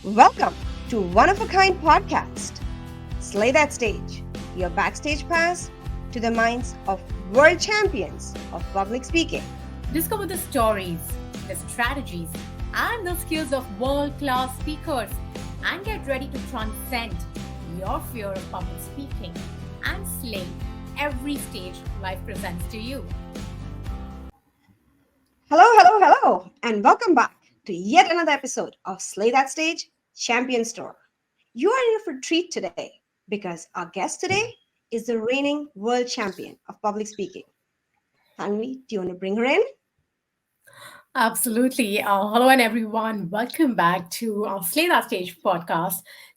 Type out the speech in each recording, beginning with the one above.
Welcome to One of a Kind podcast. Slay that stage, your backstage pass to the minds of world champions of public speaking. Discover the stories, the strategies, and the skills of world-class speakers and get ready to transcend your fear of public speaking and slay every stage life presents to you. Hello, and welcome back to yet another episode of Slay That Stage Champion Store. You are in for a treat today because our guest today is the reigning world champion of public speaking. Tanvi, do you want to bring her in? Absolutely. Hello, and everyone. Welcome back to our Slay That Stage podcast.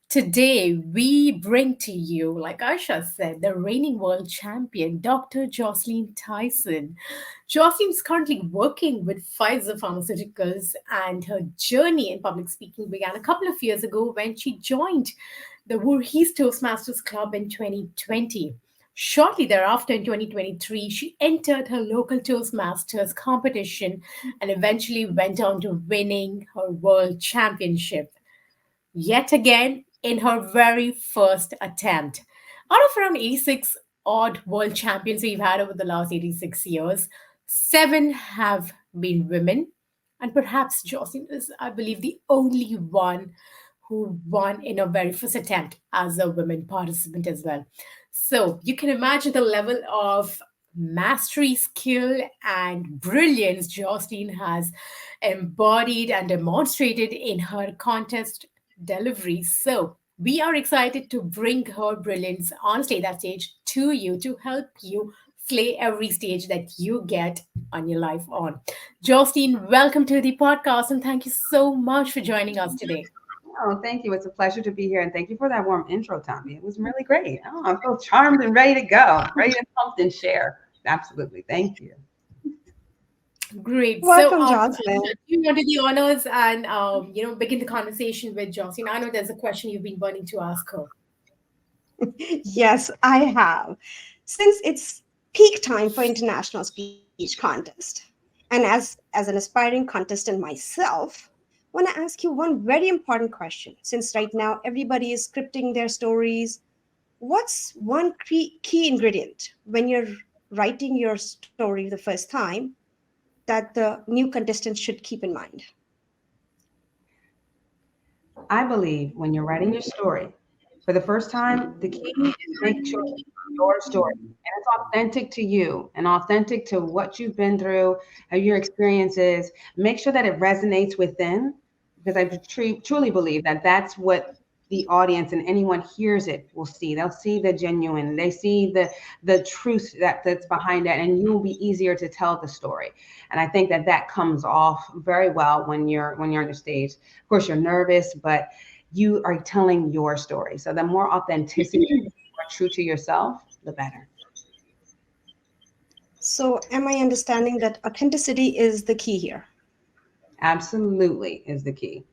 Today, we bring to you, like Ayesha said, the reigning world champion, Dr. Joselyn Tyson. Jocelyn is currently working with Pfizer Pharmaceuticals, and her journey in public speaking began a couple of years ago when she joined the Voorhees Toastmasters Club in 2020. Shortly thereafter, in 2023, she entered her local Toastmasters competition and eventually went on to winning her world championship yet again in her very first attempt. Out of around 86 odd world champions we've had over the last 86 years, seven have been women. And perhaps Jocelyn is, I believe, the only one who won in her very first attempt as a women participant as well. So you can imagine the level of mastery, skill, and brilliance Jocelyn has embodied and demonstrated in her contest delivery. So we are excited to bring her brilliance on Slay That Stage to you to help you slay every stage that you get on your life on. Jocelyn, welcome to the podcast and thank you so much for joining us today. Oh, thank you. It's a pleasure to be here. And thank you for that warm intro, Tommy. It was really great. Oh, I feel charmed and ready to go, ready to pump and share. Absolutely. Thank you. Great. So, Welcome, Jocelyn. you want to do the honors and begin the conversation with Jocelyn. I know there's a question you've been burning to ask her. Yes, I have. Since it's peak time for international speech contest, and as an aspiring contestant myself, I want to ask you one very important question. Since right now everybody is scripting their stories, what's one key ingredient when you're writing your story the first time that the new contestant should keep in mind? I believe when you're writing your story for the first time, the key is making sure it's your story and it's authentic to you and authentic to what you've been through, how your experiences. Make sure that it resonates within, because I truly believe that that's what the audience and anyone hears it will see. They'll see the genuine, they see the truth that's behind it, and you will be easier to tell the story. And I think that that comes off very well when you're on the stage. Of course, you're nervous, but you are telling your story. So the more authenticity you are true to yourself, the better. So, am I understanding that authenticity is the key here? Absolutely is the key.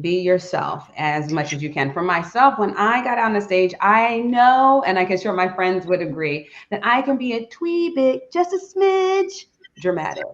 Be yourself as much as you can. For myself, when I got on the stage, I know, and I can sure my friends would agree, that I can be a twee bit, just a smidge dramatic.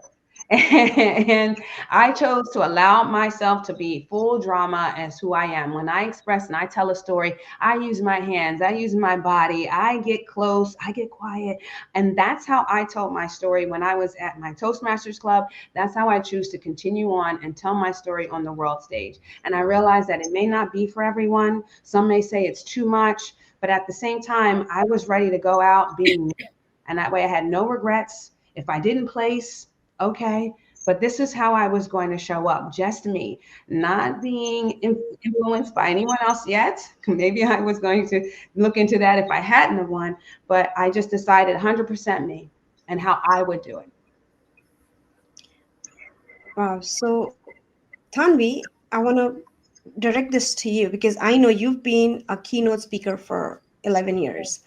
And I chose to allow myself to be full drama as who I am. When I express and I tell a story, I use my hands, I use my body, I get close, I get quiet. And that's how I told my story when I was at my Toastmasters Club. That's how I choose to continue on and tell my story on the world stage. And I realize that it may not be for everyone. Some may say it's too much, but at the same time, I was ready to go out being me. And that way I had no regrets. If I didn't place, okay, but this is how I was going to show up, just me, not being influenced by anyone else yet. Maybe I was going to look into that if I hadn't have won, but I just decided 100% me and how I would do it. Wow. So, Tanvi, I want to direct this to you because I know you've been a keynote speaker for 11 years.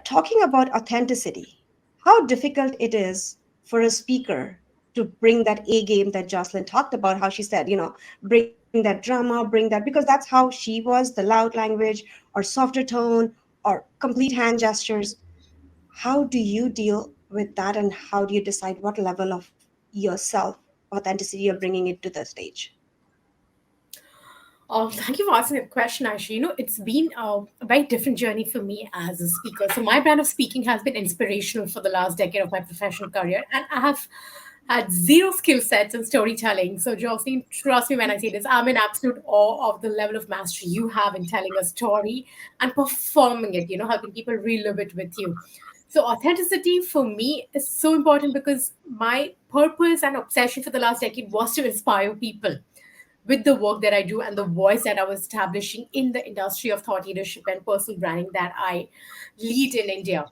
Talking about authenticity, how difficult it is for a speaker to bring that A game that Jocelyn talked about, how she said, bring that drama, bring that, because that's how she was, the loud language or softer tone or complete hand gestures. How do you deal with that and how do you decide what level of yourself authenticity you're bringing it to the stage? Thank you for asking that question, Aisha. It's been a very different journey for me as a speaker. So, my brand of speaking has been inspirational for the last decade of my professional career, and I have had zero skill sets in storytelling. So, Jocelyn, trust me when I say this, I'm in absolute awe of the level of mastery you have in telling a story and performing it, helping people relive it with you. So, authenticity for me is so important because my purpose and obsession for the last decade was to inspire people with the work that I do and the voice that I was establishing in the industry of thought leadership and personal branding that I lead in India.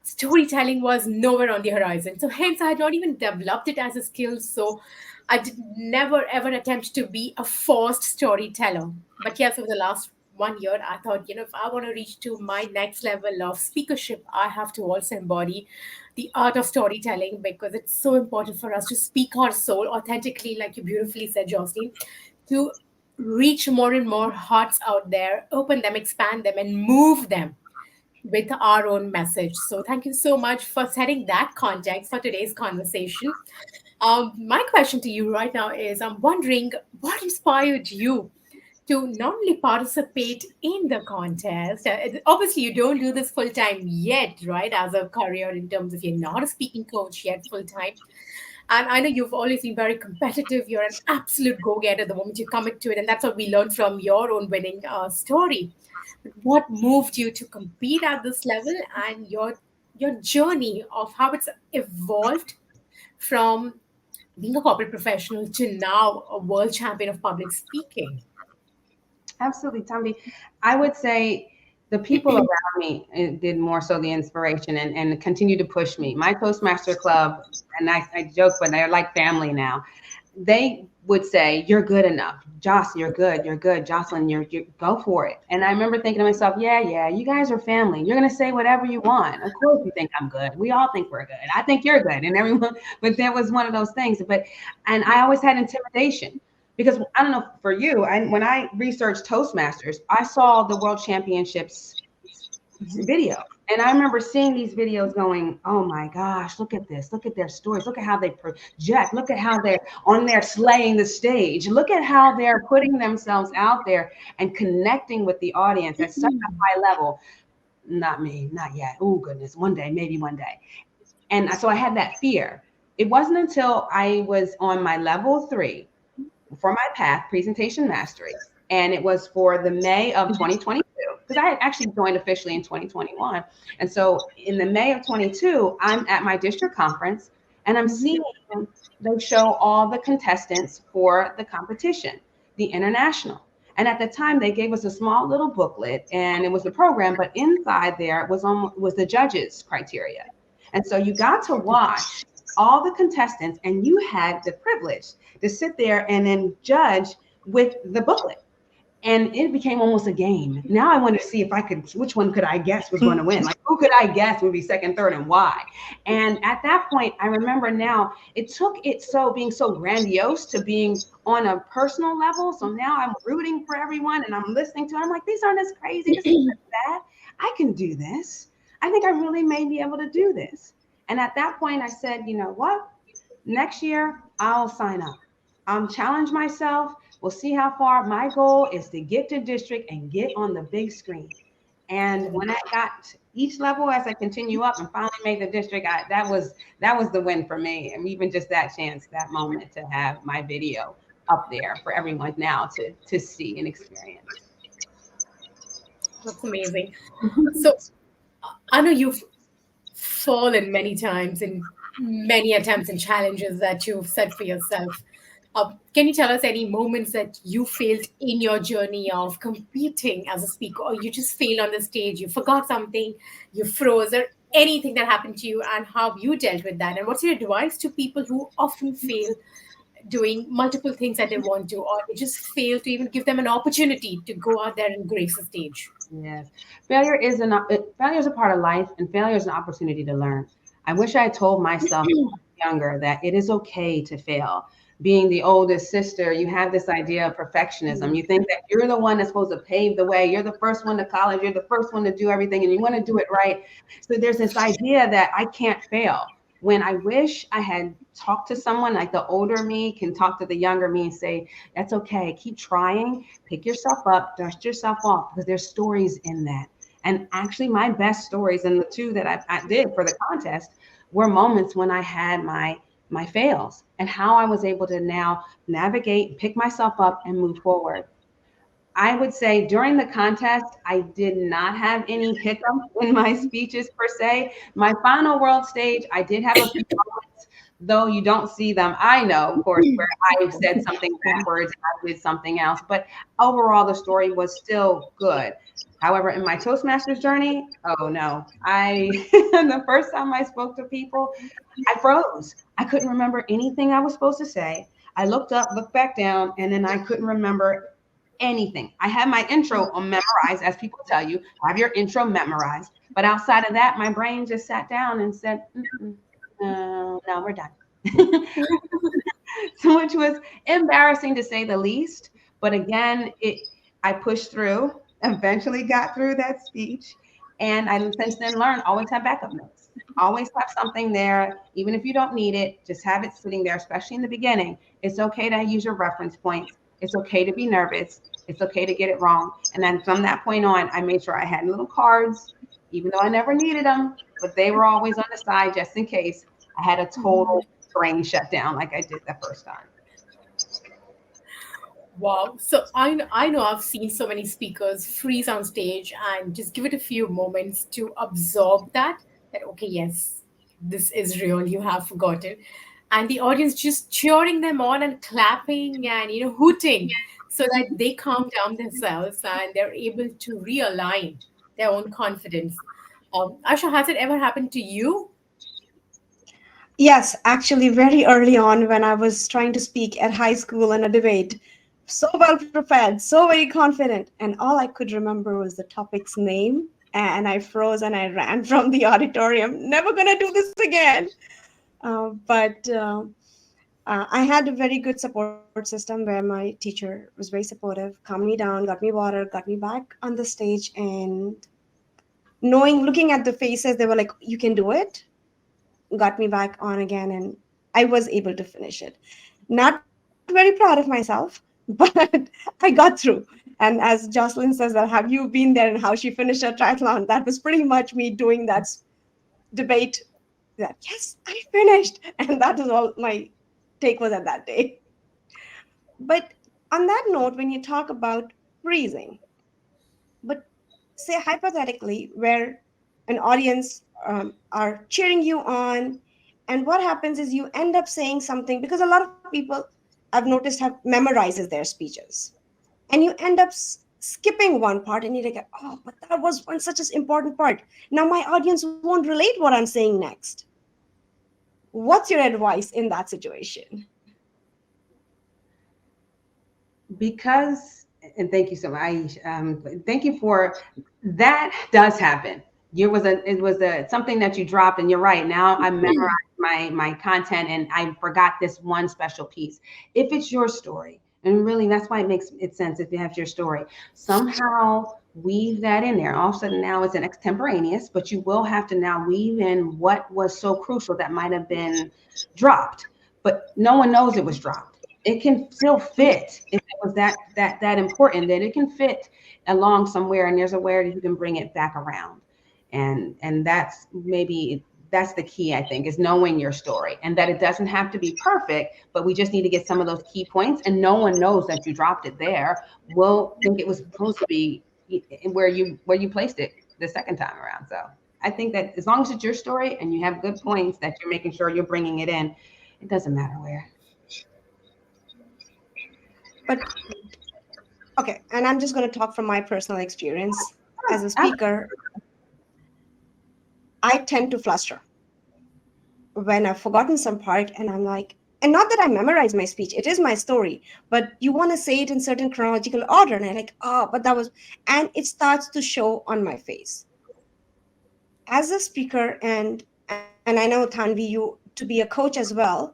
Storytelling was nowhere on the horizon. So hence I had not even developed it as a skill. So I did never ever attempt to be a forced storyteller. But yes, over the last 1 year, I thought, if I want to reach to my next level of speakership, I have to also embody the art of storytelling because it's so important for us to speak our soul authentically, like you beautifully said, Jocelyn, to reach more and more hearts out there, open them, expand them, and move them with our own message. So, thank you so much for setting that context for today's conversation. My question to you right now is I'm wondering what inspired you to not only participate in the contest. Obviously, you don't do this full time yet, right? As a career, in terms of you're not a speaking coach yet full time. And I know you've always been very competitive. You're an absolute go getter the moment you commit to it. And that's what we learned from your own winning story. But what moved you to compete at this level and your journey of how it's evolved from being a corporate professional to now a world champion of public speaking? Absolutely, Tanvi. I would say the people around me did more so the inspiration and continue to push me. My Toastmaster Club, and I joke, but they're like family now. They would say, "You're good enough, Joss. You're good. You're good, Jocelyn. You go for it." And I remember thinking to myself, "Yeah, yeah, you guys are family. You're gonna say whatever you want. Of course, you think I'm good. We all think we're good. I think you're good, and everyone." But that was one of those things. And I always had intimidation because I don't know for you. When I researched Toastmasters, I saw the World Championships video. And I remember seeing these videos going, oh my gosh, look at this. Look at their stories. Look at how they project. Look at how they're on there slaying the stage. Look at how they're putting themselves out there and connecting with the audience at such a high level. Not me, not yet. Oh, goodness. One day, maybe one day. And so I had that fear. It wasn't until I was on my level 3 for my path, presentation mastery. And it was for the May of 2022, because I had actually joined officially in 2021. And so in the May of 22, I'm at my district conference and I'm seeing they show all the contestants for the competition, the international. And at the time, they gave us a small little booklet, and it was the program, but inside there was the judges' criteria. And so you got to watch all the contestants, and you had the privilege to sit there and then judge with the booklet. And it became almost a game. Now I wanted to see if I could, which one could I guess was going to win? Like, who could I guess would be second, third, and why? And at that point, I remember now it took it so being so grandiose to being on a personal level. So now I'm rooting for everyone and I'm listening to it. I'm like, these aren't as crazy. This isn't bad. I can do this. I think I really may be able to do this. And at that point, I said, you know what? Next year, I'll sign up. I'll challenge myself. We'll see how far. My goal is to get to district and get on the big screen. And when I got each level as I continue up and finally made the district, that was the win for me. And even just that chance, that moment to have my video up there for everyone now to see and experience. That's amazing. So I know you've fallen many times in many attempts and challenges that you've set for yourself. Can you tell us any moments that you failed in your journey of competing as a speaker, or you just failed on the stage, you forgot something, you froze, or anything that happened to you, and how you dealt with that? And what's your advice to people who often fail doing multiple things that they want to, or they just fail to even give them an opportunity to go out there and grace the stage? Yes. Failure is a part of life, and failure is an opportunity to learn. I wish I had told myself younger that it is okay to fail. Being the oldest sister, you have this idea of perfectionism. You think that you're the one that's supposed to pave the way. You're the first one to college. You're the first one to do everything, and you want to do it right. So there's this idea that I can't fail. when I wish I had talked to someone, like the older me can talk to the younger me and say, that's okay, keep trying, pick yourself up, dust yourself off, because there's stories in that. And actually, my best stories, and the two that I did for the contest, were moments when I had my fails and how I was able to now navigate, pick myself up, and move forward. I would say during the contest, I did not have any hiccups in my speeches per se. My final world stage, I did have a few moments, though you don't see them. I know, of course, where I said something backwards and I did something else, but overall, the story was still good. However, in my Toastmasters journey, oh no, the first time I spoke to people, I froze. I couldn't remember anything I was supposed to say. I looked up, looked back down, and then I couldn't remember anything. I had my intro on memorized, as people tell you, have your intro memorized. But outside of that, my brain just sat down and said, no, no, we're done. So, which was embarrassing to say the least. But again, I pushed through, eventually got through that speech. And I since then learned always have backup notes. Always have something there, even if you don't need it, just have it sitting there, especially in the beginning. It's okay to use your reference points. It's okay to be nervous. It's okay to get it wrong. And then from that point on, I made sure I had little cards, even though I never needed them, but they were always on the side just in case I had a total brain shut down like I did the first time. Wow. So I know I've seen so many speakers freeze on stage and just give it a few moments to absorb that, okay, yes, this is real, you have forgotten. And the audience just cheering them on and clapping and, hooting so that they calm down themselves and they're able to realign their own confidence. Asha, has it ever happened to you? Yes, actually, very early on when I was trying to speak at high school in a debate, so well prepared, so very confident, and all I could remember was the topic's name, and I froze and I ran from the auditorium. Never gonna do this again. But I had a very good support system where my teacher was very supportive, calmed me down, got me water, got me back on the stage, and looking at the faces, they were like, "You can do it." Got me back on again, and I was able to finish it. Not very proud of myself, but I got through. And as Jocelyn says, that have you been there and how she finished her triathlon? That was pretty much me doing that debate. That yes, I finished, and that is all my take was at that day. But on that note, when you talk about freezing, but say hypothetically where an audience are cheering you on, and what happens is you end up saying something because a lot of people I've noticed have memorizes their speeches, and you end up skipping one part, and you're like, oh, but that was one such an important part. Now my audience won't relate what I'm saying next. What's your advice in that situation? Because, and thank you so much, Ayesha, thank you for that. Does happen. It was a something that you dropped, and you're right. Now I memorized my content, and I forgot this one special piece. If it's your story, and really that's why it makes it sense. If you have your story, somehow weave that in there. All of a sudden now it's an extemporaneous, but you will have to now weave in what was so crucial that might have been dropped, but no one knows it was dropped. It can still fit if it was that important, that it can fit along somewhere, and there's a where you can bring it back around. And that's maybe that's the key, I think, is knowing your story, and that it doesn't have to be perfect, but we just need to get some of those key points, and no one knows that you dropped it there. We'll think it was supposed to be where you placed it the second time around. So I think that as long as it's your story and you have good points that you're making sure you're bringing it in, it doesn't matter where. But okay, and I'm just going to talk from my personal experience as a speaker. I tend to fluster when I've forgotten some part, and I'm like, and not that I memorize my speech, it is my story, but you want to say it in certain chronological order, and I'm like, oh, but that was, and it starts to show on my face. As a speaker, and I know Tanvi, you to be a coach as well,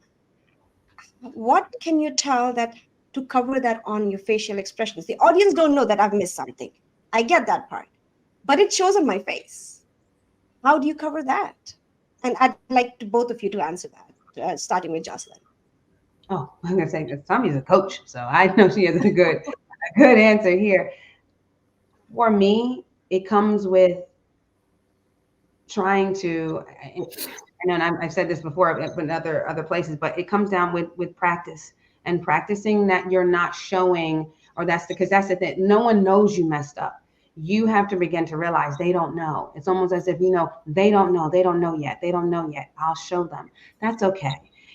what can you tell that to cover that on your facial expressions? The audience don't know that I've missed something. I get that part, but it shows on my face. How do you cover that? And I'd like to both of you to answer that, starting with Jocelyn. Oh, I'm gonna say that Tommy's a coach, so I know she has a good answer here. For me, it comes with trying to. I know, and I've said this before in other places, but it comes down with practice and practicing that you're not showing, or because that's the thing. No one knows you messed up. You have to begin to realize they don't know. It's almost as if they don't know. They don't know yet. They don't know yet. I'll show them. That's okay.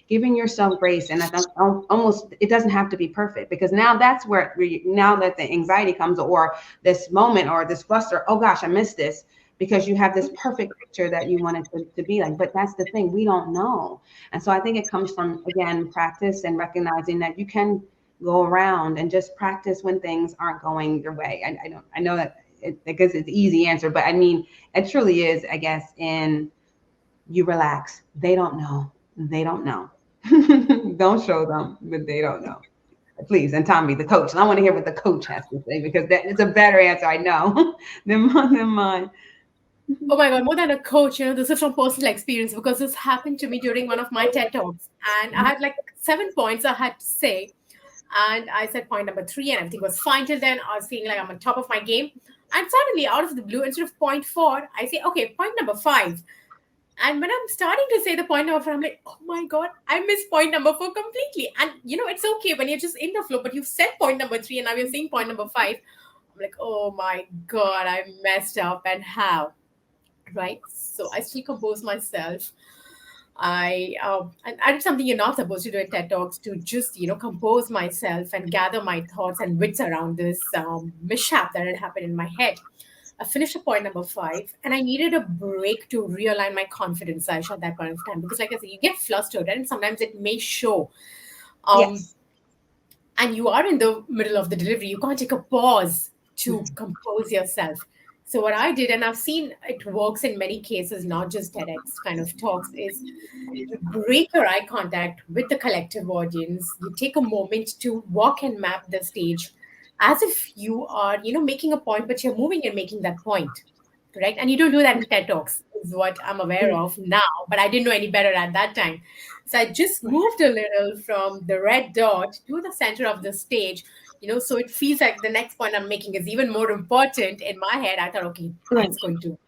Giving yourself grace, and I think almost it doesn't have to be perfect, because now that's where now that the anxiety comes, or this moment or this fluster. Oh gosh, I missed this, because you have this perfect picture that you want it to be like. But that's the thing, we don't know. And so I think it comes from, again, practice and recognizing that you can go around and just practice when things aren't going your way. I know that I guess it's the easy answer, but I mean, it truly is, I guess, in you relax. They don't know. They don't know. Don't show them, but they don't know. Please. And Tommy, the coach. And I want to hear what the coach has to say, because that is a better answer, I know, than mine. Oh my God, more than a coach, this is from personal experience because this happened to me during one of my TED Talks. And I had like 7 points I had to say. And I said point number 3, and everything was fine till then. I was feeling like I'm on top of my game. And suddenly, out of the blue, instead of point 4, I say, okay, point number 5. And when I'm starting to say the point number 4, I'm like, oh my God, I missed point number 4 completely. And it's okay when you're just in the flow, but you've said point number 3 and now you're saying point number 5. I'm like, oh my God, I messed up, and how? Right? So I still compose myself. I did something you're not supposed to do in TED Talks, to just compose myself and gather my thoughts and wits around this mishap that had happened in my head. I finished at point number 5, and I needed a break to realign my confidence, Aisha, at that point of time, because, like I said, you get flustered, and sometimes it may show. Um, Yes. and you are in the middle of the delivery, you can't take a pause to compose yourself. So what I did, and I've seen it works in many cases, not just TEDx kind of talks, is you break your eye contact with the collective audience. You take a moment to walk and map the stage as if you are, making a point, but you're moving and making that point. Correct? And you don't do that in TED Talks, is what I'm aware Right. of now, but I didn't know any better at that time. So I just moved a little from the red dot to the center of the stage, so it feels like the next point I'm making is even more important in my head. I thought, okay, Right. that's going to.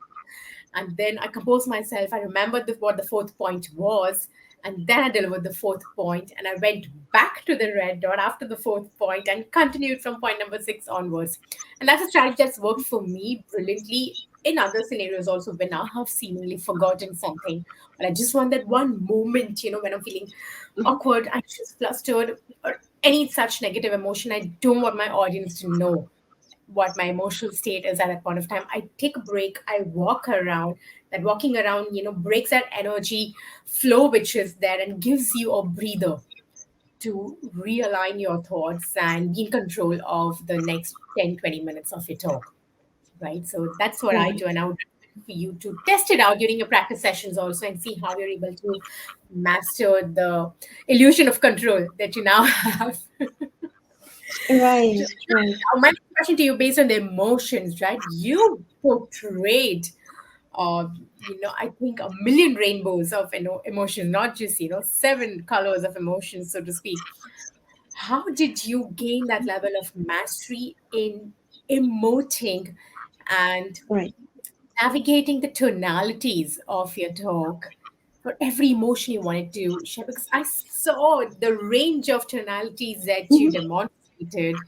And then I composed myself. I remembered what the fourth point was. And then I delivered the fourth point, and I went back to the red dot after the fourth point and continued from point number 6 onwards. And that's a strategy that's worked for me brilliantly in other scenarios also, when I have seemingly forgotten something. But I just want that one moment, when I'm feeling awkward, anxious, flustered, or any such negative emotion. I don't want my audience to know what my emotional state is at that point of time. I take a break, I walk around. That walking around, breaks that energy flow which is there and gives you a breather to realign your thoughts and be in control of the next 10-20 minutes of your talk. Right. So that's what I Right. do. And I would recommend for you to test it out during your practice sessions also, and see how you're able to master the illusion of control that you now have. Right. So, Right. my question to you, based on the emotions, right? You portrayed, I think a million rainbows of emotions, not just 7 colors of emotions, so to speak. How did you gain that level of mastery in emoting and Right. navigating the tonalities of your talk for every emotion you wanted to share? Because I saw the range of tonalities that you demonstrated.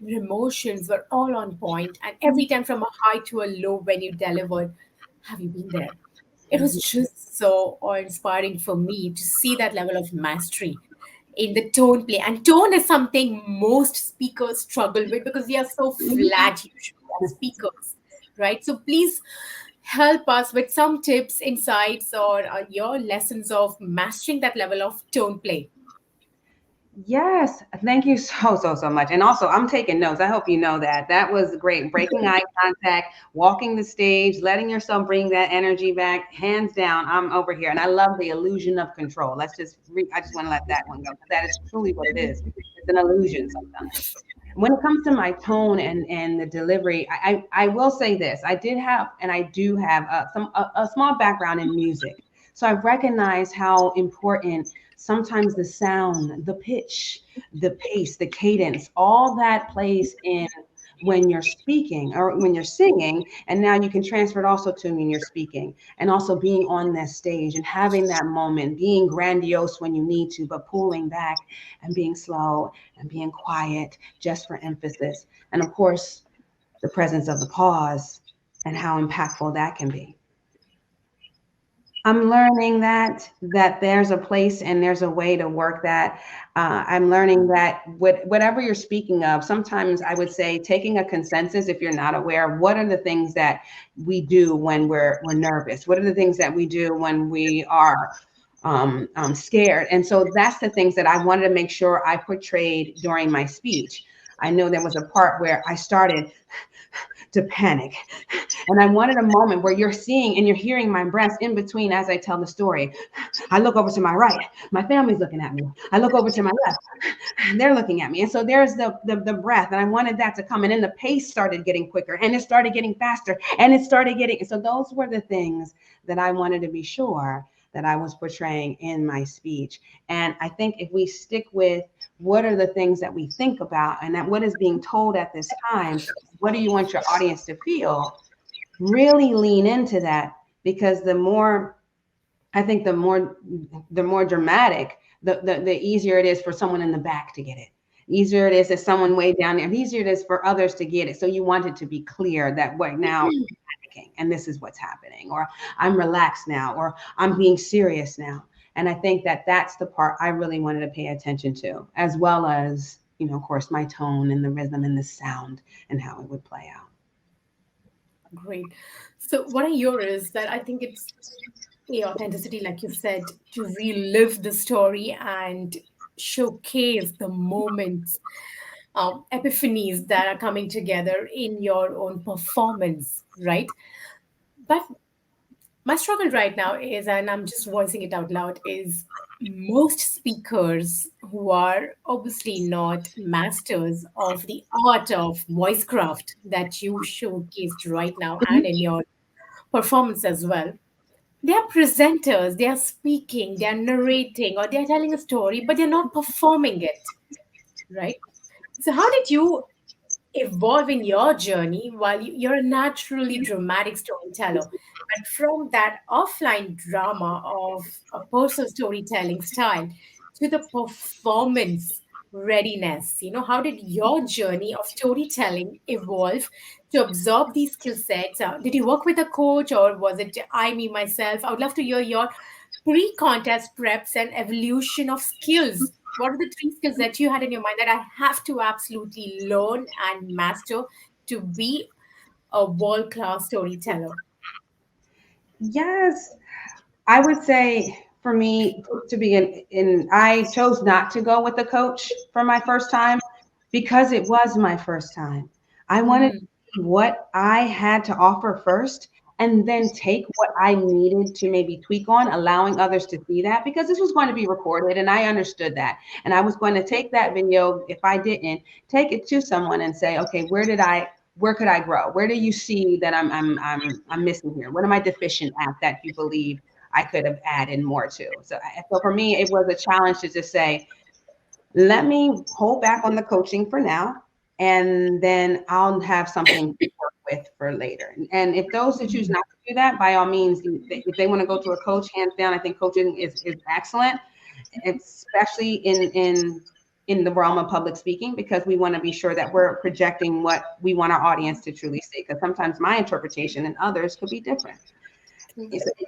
Your emotions were all on point, and every time from a high to a low when you delivered. Have you been there? It was just so awe-inspiring for me to see that level of mastery in the tone play. And tone is something most speakers struggle with because we are so flat usually as speakers, right? So please help us with some tips, insights, or your lessons of mastering that level of tone play. Yes, thank you so much. And also, I'm taking notes. I hope you know that. That was great. Breaking eye contact, walking the stage, letting yourself bring that energy back. Hands down, I'm over here. And I love the illusion of control. I just want to let that one go, because that is truly what it is. It's an illusion sometimes. When it comes to my tone and the delivery, I will say this. I did have, and I do have a small background in music. So I recognize how important sometimes the sound, the pitch, the pace, the cadence, all that plays in when you're speaking or when you're singing. And now you can transfer it also to when you're speaking, and also being on that stage and having that moment, being grandiose when you need to, but pulling back and being slow and being quiet just for emphasis. And of course, the presence of the pause and how impactful that can be. I'm learning that there's a place and there's a way to work that. I'm learning that whatever you're speaking of, sometimes I would say taking a consensus, if you're not aware, what are the things that we do when we're nervous? What are the things that we do when we are scared? And so that's the things that I wanted to make sure I portrayed during my speech. I know there was a part where I started to panic. And I wanted a moment where you're seeing and you're hearing my breaths in between as I tell the story. I look over to my right, my family's looking at me. I look over to my left, they're looking at me. And so there's the breath, and I wanted that to come. And then the pace started getting quicker, and it started getting faster, and it started getting. So those were the things that I wanted to be sure that I was portraying in my speech. And I think if we stick with what are the things that we think about and that what is being told at this time, what do you want your audience to feel? Really lean into that, because the more, I think the more dramatic, the easier it is for someone in the back to get it. Easier it is as someone way down there. Easier it is for others to get it. So you want it to be clear that right now I'm panicking and this is what's happening, or I'm relaxed now, or I'm being serious now. And I think that that's the part I really wanted to pay attention to, as well as, of course, my tone and the rhythm and the sound and how it would play out. Great. So, what are yours? That I think it's the authenticity, like you said, to relive the story and showcase the moments, epiphanies that are coming together in your own performance, right? But my struggle right now is, and I'm just voicing it out loud, is most speakers who are obviously not masters of the art of voicecraft that you showcased right now and in your performance as well. They are presenters, they are speaking, they are narrating, or they are telling a story, but they're not performing it, right? So, how did you evolve in your journey while you're a naturally dramatic storyteller? But from that offline drama of a personal storytelling style to the performance readiness, how did your journey of storytelling evolve to absorb these skill sets? Did you work with a coach, or was it I, me, myself? I would love to hear your pre contest preps and evolution of skills. What are the three skills that you had in your mind that I have to absolutely learn and master to be a world class storyteller? Yes, I would say for me to be I chose not to go with a coach for my first time because it was my first time. I wanted to Mm, see what I had to offer first and then take what I needed to maybe tweak on, allowing others to see that, because this was going to be recorded and I understood that. And I was going to take that video, if I didn't, take it to someone and say, okay, where could I grow? Where do you see that I'm missing here? What am I deficient at that you believe I could have added more to? So for me, it was a challenge to just say, let me hold back on the coaching for now, and then I'll have something to work with for later. And if those that choose not to do that, by all means, if they want to go to a coach, hands down, I think coaching is excellent, especially in the realm of public speaking, because we want to be sure that we're projecting what we want our audience to truly see. Because sometimes my interpretation and others could be different.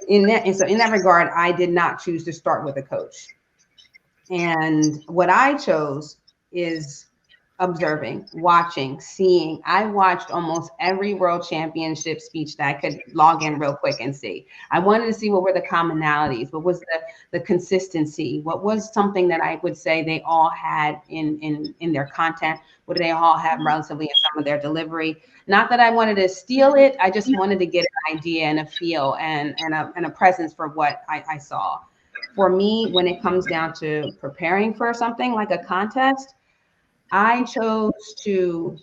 In that regard, I did not choose to start with a coach. And what I chose is observing, watching, seeing. I watched almost every world championship speech that I could log in real quick and see. I wanted to see what were the commonalities, what was the consistency, what was something that I would say they all had in their content, what do they all have relatively in some of their delivery. Not that I wanted to steal it, I just wanted to get an idea and a feel and a presence for what I saw. For me, when it comes down to preparing for something like a contest, I chose to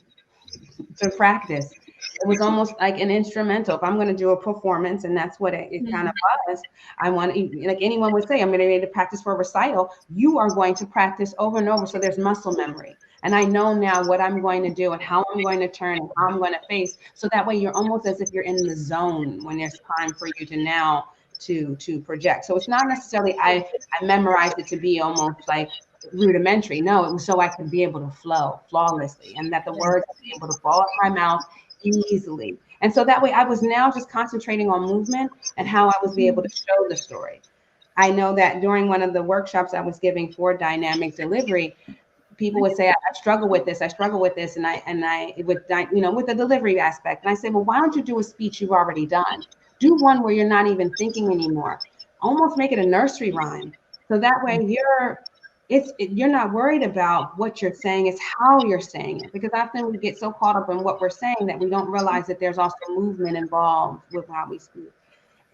practice. It was almost like an instrumental. If I'm going to do a performance, and that's what it kind of was, I want, like anyone would say, I'm going to need to practice for a recital. You are going to practice over and over. So there's muscle memory. And I know now what I'm going to do and how I'm going to turn and how I'm going to face. So that way you're almost as if you're in the zone when there's time for you to now to project. So it's not necessarily I memorized it to be almost like rudimentary. No, it was so I could be able to flow flawlessly and that the words would be able to fall out my mouth easily. And so that way I was now just concentrating on movement and how I was be able to show the story. I know that during one of the workshops I was giving for dynamic delivery, people would say, I struggle with this, I struggle with this, and I with with the delivery aspect. And I say, well, why don't you do a speech you've already done? Do one where you're not even thinking anymore. Almost make it a nursery rhyme. So that way you're not worried about what you're saying, it's how you're saying it. Because often we get so caught up in what we're saying that we don't realize that there's also movement involved with how we speak.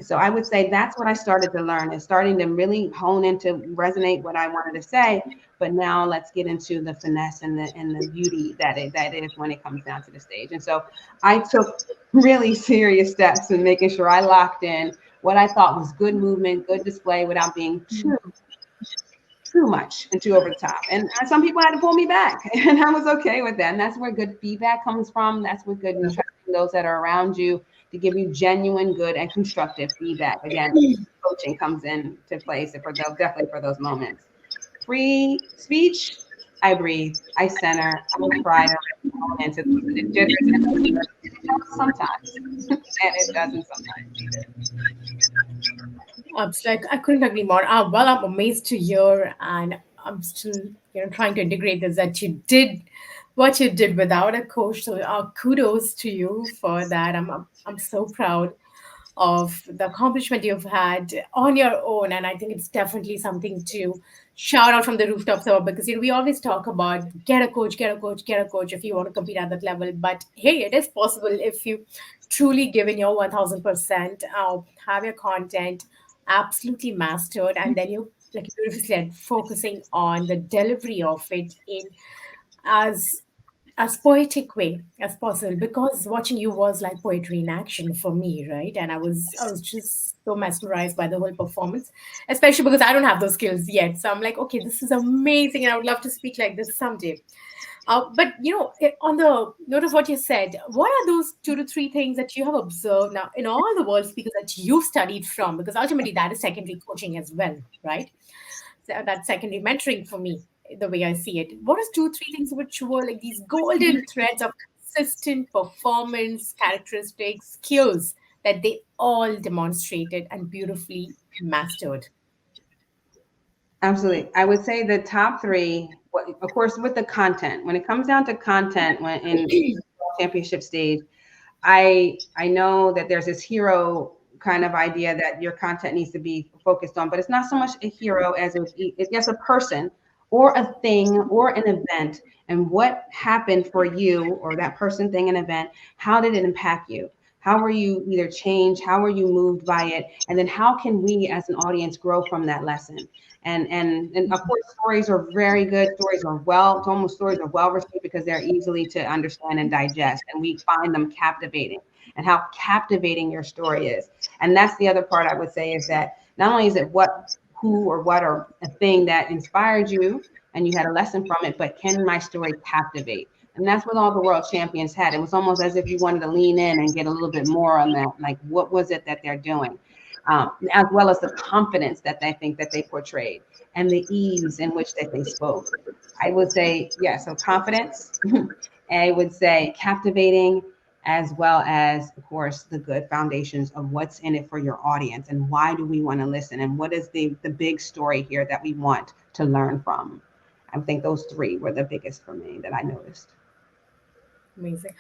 So I would say that's what I started to learn, is starting to really hone into resonate what I wanted to say. But now let's get into the finesse and the beauty that is when it comes down to the stage. And so I took really serious steps in making sure I locked in what I thought was good movement, good display without being too much and too over the top. And some people had to pull me back, and I was okay with that. And that's where good feedback comes from. That's where good and trusting those that are around you to give you genuine, good, and constructive feedback. Again, coaching comes into place for those, definitely for those moments. Free speech, I breathe, I center, I try to hone into the jitters and sometimes, and it doesn't sometimes either. Like I couldn't agree more. Well, I'm amazed to hear, and I'm still, trying to integrate this that you did what you did without a coach. So, kudos to you for that. I'm so proud of the accomplishment you've had on your own, and I think it's definitely something to shout out from the rooftops about, because we always talk about get a coach, get a coach, get a coach if you want to compete at that level. But hey, it is possible if you truly give in your 1000%, have your content absolutely mastered, and then you, like you said, focusing on the delivery of it in as as poetic way as possible, because watching you was like poetry in action for me, right? And I was just so mesmerized by the whole performance, especially because I don't have those skills yet. So I'm like, okay, this is amazing, and I would love to speak like this someday. But on the note of what you said, what are those 2 to 3 things that you have observed now in all the world speakers that you've studied from? Because ultimately that is secondary coaching as well, right? So that's secondary mentoring for me, the way I see it. What is 2, 3 things which were like these golden threads of consistent performance characteristics, skills that they all demonstrated and beautifully mastered? Absolutely. I would say the top three, of course, with the content, when it comes down to content when in championship stage, I know that there's this hero kind of idea that your content needs to be focused on, but it's not so much a hero as it's just a person or a thing or an event, and what happened for you or that person, thing, and event. How did it impact you? How were you either changed? How were you moved by it? And then how can we as an audience grow from that lesson? And of course, stories are very good. Stories are well received because they're easily to understand and digest, and we find them captivating. And how captivating your story is, and that's the other part I would say is that not only is it who, or what, or a thing that inspired you, and you had a lesson from it, but can my story captivate? And that's what all the world champions had. It was almost as if you wanted to lean in and get a little bit more on that, like what was it that they're doing? As well as the confidence that they think that they portrayed and the ease in which that they spoke. I would say, yeah, so confidence. I would say captivating, as well as, of course, the good foundations of what's in it for your audience and why do we want to listen and what is the big story here that we want to learn from. I think those three were the biggest for me that I noticed. Amazing.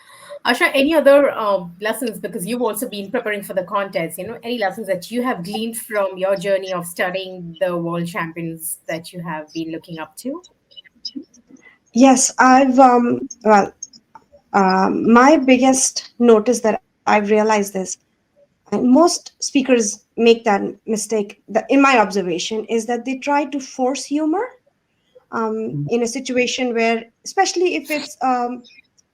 Asha, any other lessons, because you've also been preparing for the contest, any lessons that you have gleaned from your journey of studying the world champions that you have been looking up to? Yes, I've my biggest notice that I've realized is, and most speakers make that mistake. That, in my observation, is that they try to force humor in a situation where, especially if it's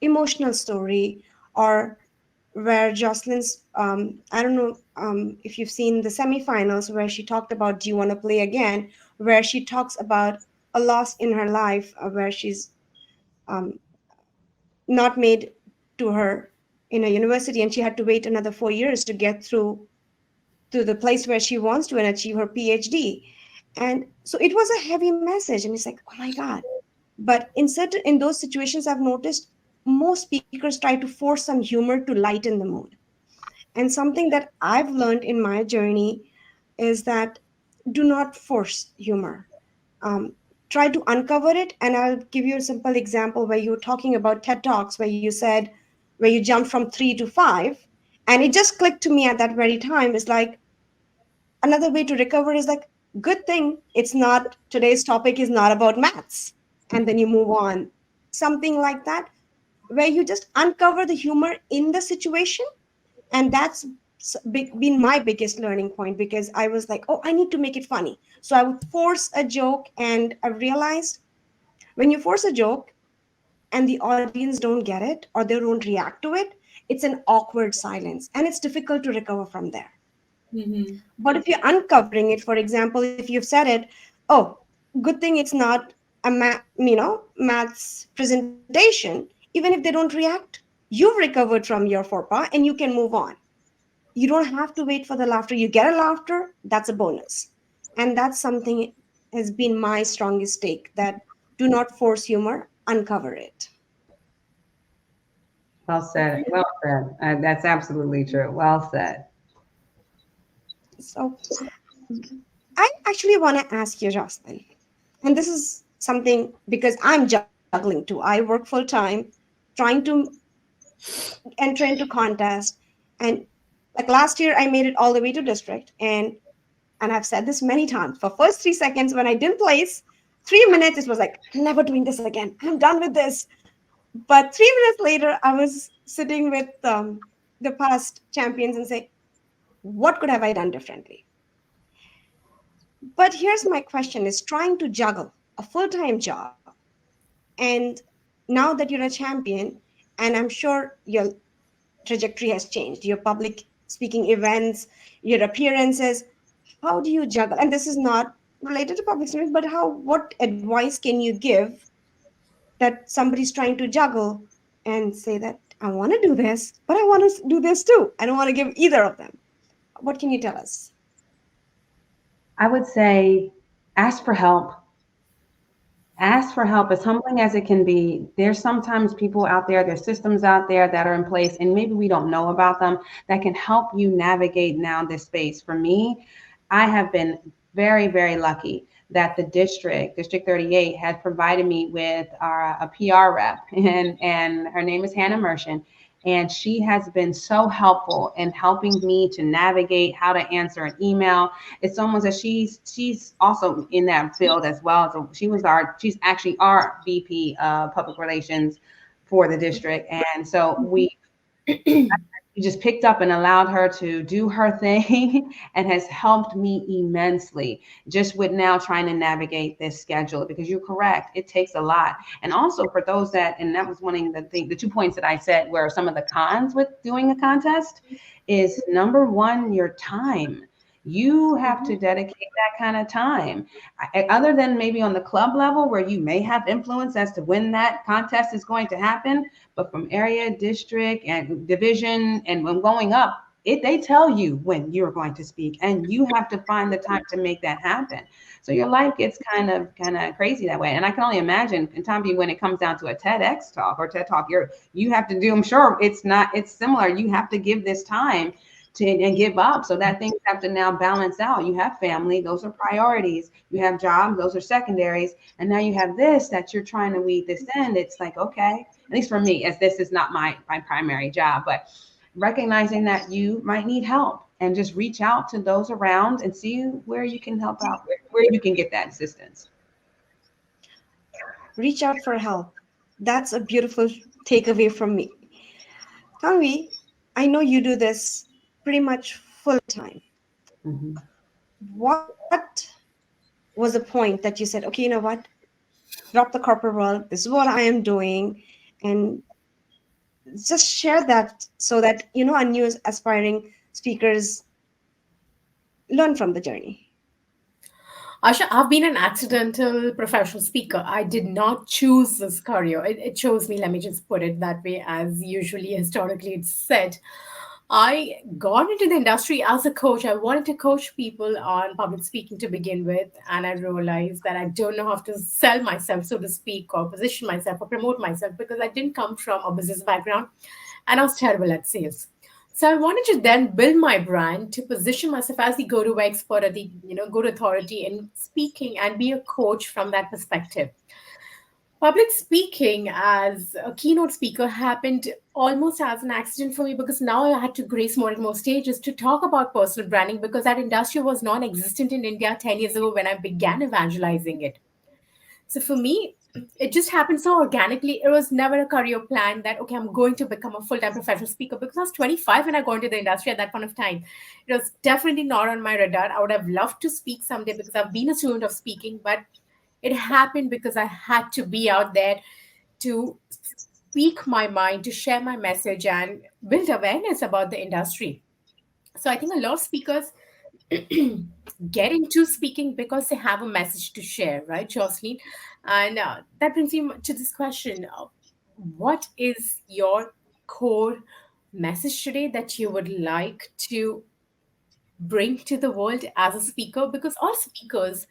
emotional story or where Jocelyn's, I don't know if you've seen the semifinals where she talked about, do you want to play again? Where she talks about a loss in her life, where she's um, not made to her in a university, and she had to wait another 4 years to get through to the place where she wants to and achieve her PhD. And so it was a heavy message, and it's like, oh my God. But in those situations, I've noticed most speakers try to force some humor to lighten the mood. And something that I've learned in my journey is that do not force humor. Um, Try to uncover it. And I'll give you a simple example where you were talking about TED Talks, where you said, where you jumped from 3 to 5. And it just clicked to me at that very time. It's like, another way to recover is like, good thing it's not, today's topic is not about maths. And then you move on. Something like that, where you just uncover the humor in the situation. And that's been my biggest learning point, because I was like, oh, I need to make it funny, so I would force a joke. And I realized, when you force a joke and the audience don't get it or they don't react to it, it's an awkward silence, and it's difficult to recover from there. Mm-hmm. But if you're uncovering it, for example, if you've said it, oh, good thing it's not a maths presentation. Even if they don't react, you've recovered from your faux pas and you can move on. You don't have to wait for the laughter. You get a laughter, that's a bonus. And that's something has been my strongest take, that do not force humor, uncover it. Well said. Well said. That's absolutely true. Well said. So I actually want to ask you, Jocelyn, and this is something because I'm juggling too. I work full time, trying to enter into contest, and like last year I made it all the way to district, and I've said this many times. For first 3 seconds when I didn't place, 3 minutes it was like, I'm never doing this again. I'm done with this. But 3 minutes later, I was sitting with the past champions and say, what could have I done differently? But here's my question: is trying to juggle a full-time job, and now that you're a champion, and I'm sure your trajectory has changed, your public speaking events, your appearances, how do you juggle? And this is not related to public speaking, but what advice can you give that somebody's trying to juggle and say that I want to do this, but I want to do this too. I don't want to give either of them. What can you tell us? I would say ask for help. Ask for help, as humbling as it can be. There's sometimes people out there, there's systems out there that are in place, and maybe we don't know about them, that can help you navigate now this space. For me, I have been very, very lucky that the District 38, has provided me with a PR rep, and her name is Hannah Merchant. And she has been so helpful in helping me to navigate how to answer an email. It's almost as she's also in that field as well. So she's actually our VP of public relations for the district. And so we just picked up and allowed her to do her thing and has helped me immensely just with now trying to navigate this schedule, because you're correct, it takes a lot. And also for those that, and that was one of the 2 points that I said were some of the cons with doing a contest, is number one, your time. You have to dedicate that kind of time. Other than maybe on the club level where you may have influence as to when that contest is going to happen, but from area, district, and division, and when going up, they tell you when you're going to speak, and you have to find the time to make that happen. So your life gets kind of crazy that way. And I can only imagine, and Tanvi, when it comes down to a TEDx talk or TED talk, you have to do. I'm sure it's similar. You have to give this time to and give up, so that things have to now balance out. You have family; those are priorities. You have jobs; those are secondaries. And now you have this that you're trying to weed this in. It's like, okay, at least for me, as this is not my primary job, but recognizing that you might need help and just reach out to those around and see where you can help out, where you can get that assistance. Reach out for help. That's a beautiful takeaway from me. Tanvi, I know you do this pretty much full time. Mhm. What was the point that you said, okay, you know what? Drop the corporate world. This is what I am doing. And just share that so that our new aspiring speakers learn from the journey. Asha, I've been an accidental professional speaker. I did not choose this career. It chose me, let me just put it that way, as usually historically it's said. I got into the industry as a coach. I wanted to coach people on public speaking to begin with, and I realized that I don't know how to sell myself, so to speak, or position myself or promote myself because I didn't come from a business background and I was terrible at sales. So I wanted to then build my brand to position myself as the go-to expert or the go-to authority in speaking and be a coach from that perspective. Public speaking as a keynote speaker happened almost as an accident for me because now I had to grace more and more stages to talk about personal branding because that industry was non existent in India 10 years ago when I began evangelizing it. So for me, it just happened so organically. It was never a career plan that, okay, I'm going to become a full time professional speaker because I was 25 when I got into the industry at that point of time. It was definitely not on my radar. I would have loved to speak someday because I've been a student of speaking, but it happened because I had to be out there to speak my mind, to share my message, and build awareness about the industry. So I think a lot of speakers get into speaking because they have a message to share, right, Jocelyn? And that brings me to this question: what is your core message today that you would like to bring to the world as a speaker? Because all speakers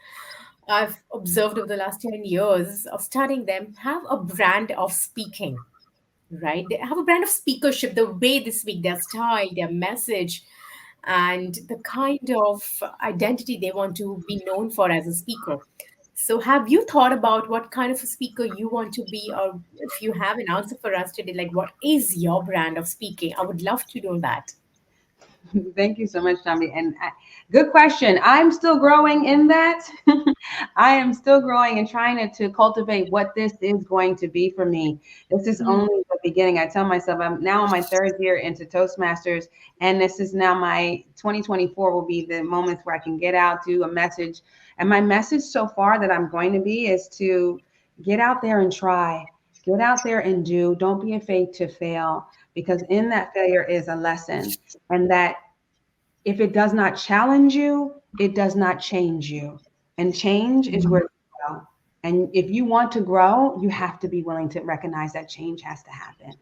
I've observed over the last 10 years of studying them have a brand of speaking, right? They have a brand of speakership, the way they speak, their style, their message, and the kind of identity they want to be known for as a speaker. So, have you thought about what kind of a speaker you want to be, or if you have an answer for us today, like what is your brand of speaking? I would love to know that. Thank you so much, Tanvi. And good question. I'm still growing in that. I am still growing and trying to cultivate what this is going to be for me. This is Mm. only the beginning. I tell myself I'm now in my third year into Toastmasters, and this is now my 2024 will be the moments where I can get out, do a message. And my message so far that I'm going to be is to get out there and try. Get out there and do. Don't be afraid to fail because in that failure is a lesson. And that if it does not challenge you, it does not change you. And change is where you grow. And if you want to grow, you have to be willing to recognize that change has to happen.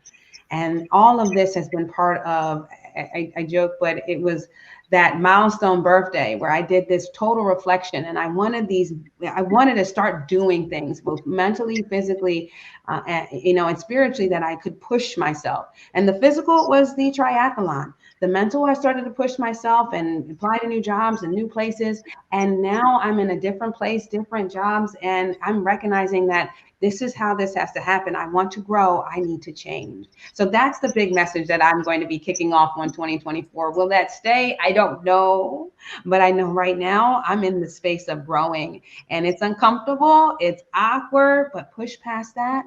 And all of this has been part of, I joke, but it was that milestone birthday where I did this total reflection and I wanted to start doing things both mentally, physically, and spiritually that I could push myself. And the physical was the triathlon. The mental, I started to push myself and apply to new jobs and new places. And now I'm in a different place, different jobs, and I'm recognizing that this is how this has to happen. I want to grow. I need to change. So that's the big message that I'm going to be kicking off on 2024. Will that stay? I don't know. But I know right now I'm in the space of growing and it's uncomfortable. It's awkward, but push past that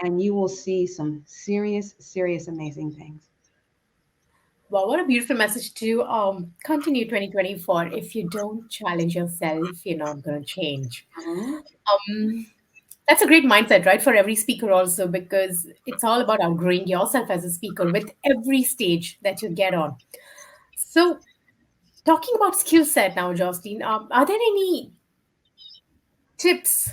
and you will see some serious, serious, amazing things. Wow, what a beautiful message to continue 2024. If you don't challenge yourself, you're not going to change. Mhm. Um, that's a great mindset, right, for every speaker also, because it's all about outgrowing yourself as a speaker with every stage that you get on. So, talking about skill set now, Jocelyn, are there any tips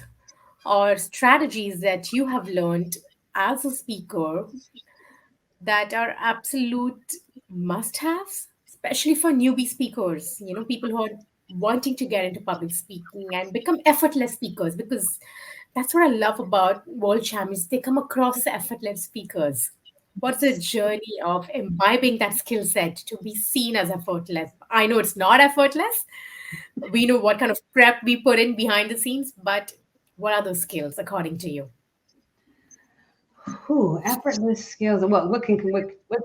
or strategies that you have learned as a speaker that are absolute must haves, especially for newbie speakers, people who are wanting to get into public speaking and become effortless speakers? Because that's what I love about world champions. They come across effortless speakers. What's the journey of imbibing that skill set to be seen as effortless? I know it's not effortless. We know what kind of prep we put in behind the scenes, but what are those skills according to you? Whew, effortless skills. What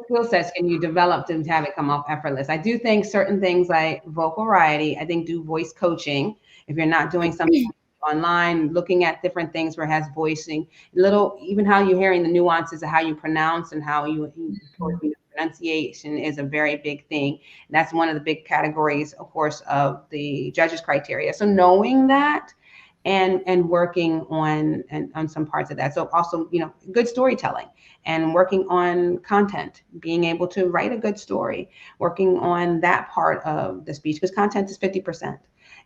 skill sets can you develop to have it come off effortless? I do think certain things like vocal variety. I think do voice coaching. If you're not doing something online, looking at different things where it has voicing, little even how you're hearing the nuances of how you pronounce and how pronunciation is a very big thing. That's one of the big categories, of course, of the judges' criteria. So knowing that and working on some parts of that. So also, good storytelling and working on content, being able to write a good story, working on that part of the speech, because content is 50%.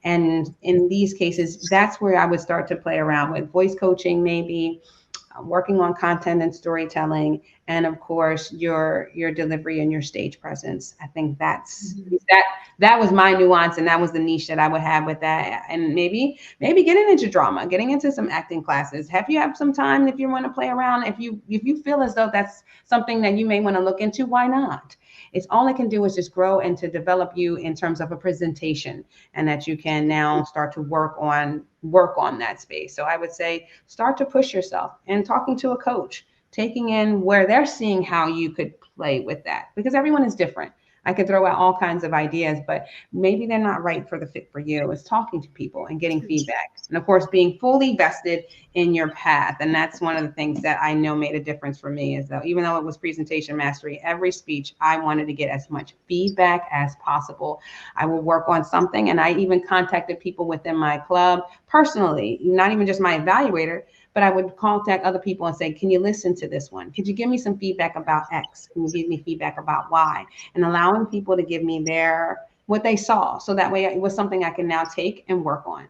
And in these cases, that's where I would start to play around with voice coaching, maybe working on content and storytelling, and of course your delivery and your stage presence. I think that was my nuance, and that was the niche that I would have with that. And maybe getting into drama, getting into some acting classes. Have you have some time if you want to play around? If you feel as though that's something that you may want to look into, why not? It's all it can do is just grow and to develop you in terms of a presentation, and that you can now start to work on that space. So I would say start to push yourself and talking to a coach, taking in where they're seeing how you could play with that, because everyone is different. I could throw out all kinds of ideas, but maybe they're not right for the fit for you. It's talking to people and getting feedback. And of course, being fully vested in your path. And that's one of the things that I know made a difference for me, is that even though it was presentation mastery, every speech, I wanted to get as much feedback as possible. I will work on something. And I even contacted people within my club personally, not even just my evaluator, but I would contact other people and say, can you listen to this one? Could you give me some feedback about X? Can you give me feedback about Y? And allowing people to give me what they saw. So that way it was something I can now take and work on.